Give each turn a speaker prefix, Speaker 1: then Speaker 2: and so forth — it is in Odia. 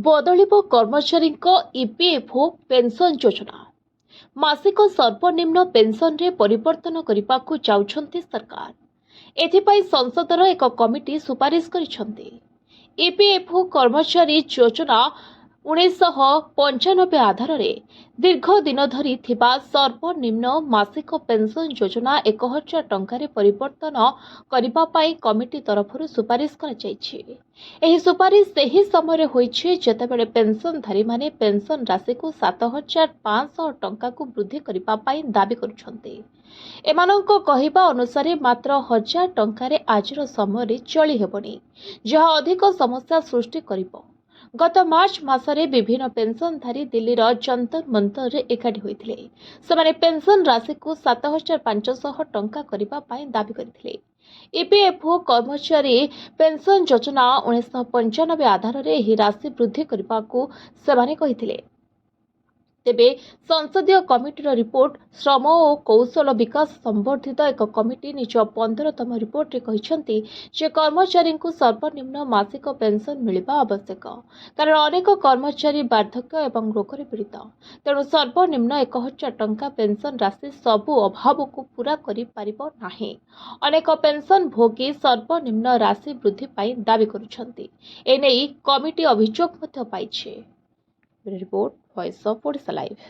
Speaker 1: ବଦଳିବ କର୍ମଚାରୀଙ୍କ ଇପିଏଫ୍ଓ ପେନ୍ସନ୍ ଯୋଜନା। ମାସିକ ସର୍ବନିମ୍ନ ପେନ୍ସନ୍ରେ ପରିବର୍ତ୍ତନ କରିବାକୁ ଯାଉଛନ୍ତି ସରକାର। ଏଥିପାଇଁ ସଂସଦର ଏକ କମିଟି ସୁପାରିଶ କରିଛନ୍ତି। ଇପିଏଫ୍ଓ କର୍ମଚାରୀ ଯୋଜନା 1995 ଆଧାରରେ ଦୀର୍ଘ ଦିନ ଧରି ଥିବା ସର୍ବନିମ୍ନ ମାସିକ ପେନ୍ସନ୍ ଯୋଜନା 1000 ଟଙ୍କାରେ ପରିବର୍ତ୍ତନ କରିବା ପାଇଁ କମିଟି ତରଫରୁ ସୁପାରିଶ କରାଯାଇଛି। ଏହି ସୁପାରିଶ ସେହି ସମୟରେ ହୋଇଛି ଯେତେବେଳେ ପେନ୍ସନ୍ଧାରୀମାନେ ପେନ୍ସନ୍ ରାଶିକୁ 7500 ଟଙ୍କାକୁ ବୃଦ୍ଧି କରିବା ପାଇଁ ଦାବି କରୁଛନ୍ତି। ଏମାନଙ୍କ କହିବା ଅନୁସାରେ ମାତ୍ର 1000 ଟଙ୍କାରେ ଆଜିର ସମୟରେ ଚଳି ହେବନି, ଯାହା ଅଧିକ ସମସ୍ୟା ସୃଷ୍ଟି କରିବ। ଗତ ମାର୍ଚ୍ଚ ମାସରେ ବିଭିନ୍ନ ପେନ୍ସନ୍ଧାରୀ ଦିଲ୍ଲୀର ଜନ୍ତର ମନ୍ତରରେ ଏକାଠି ହୋଇଥିଲେ। ସେମାନେ ପେନ୍ସନ୍ ରାଶିକୁ 7500 ଟଙ୍କା କରିବା ପାଇଁ ଦାବି କରିଥିଲେ। ଇପିଏଫ୍ଓ କର୍ମଚାରୀ ପେନ୍ସନ୍ ଯୋଜନା 1995 ଆଧାରରେ ଏହି ରାଶି ବୃଦ୍ଧି କରିବାକୁ ସେମାନେ କହିଥିଲେ। ତେବେ ସଂସଦୀୟ କମିଟିର ରିପୋର୍ଟ ଶ୍ରମ ଓ କୌଶଳ ବିକାଶ ସମ୍ବନ୍ଧିତ ଏକ କମିଟି ନିଜ 15ତମ ରିପୋର୍ଟରେ କହିଛନ୍ତି ଯେ କର୍ମଚାରୀଙ୍କୁ ସର୍ବନିମ୍ନ ମାସିକ ପେନ୍ସନ୍ ମିଳିବା ଆବଶ୍ୟକ, କାରଣ ଅନେକ କର୍ମଚାରୀ ବାର୍ଦ୍ଧକ୍ୟ ଏବଂ ରୋଗରେ ପୀଡ଼ିତ। ତେଣୁ ସର୍ବନିମ୍ନ 1000 ଟଙ୍କା ପେନ୍ସନ୍ ରାଶି ସବୁ ଅଭାବକୁ ପୂରା କରିପାରିବ ନାହିଁ। ଅନେକ ପେନ୍ସନ୍ ଭୋଗୀ ସର୍ବନିମ୍ନ ରାଶି ବୃଦ୍ଧି ପାଇଁ ଦାବି କରୁଛନ୍ତି। ଏନେଇ କମିଟି ଅଭିଯୋଗ ମଧ୍ୟ ପାଇଛି। Report voice of Odisha live.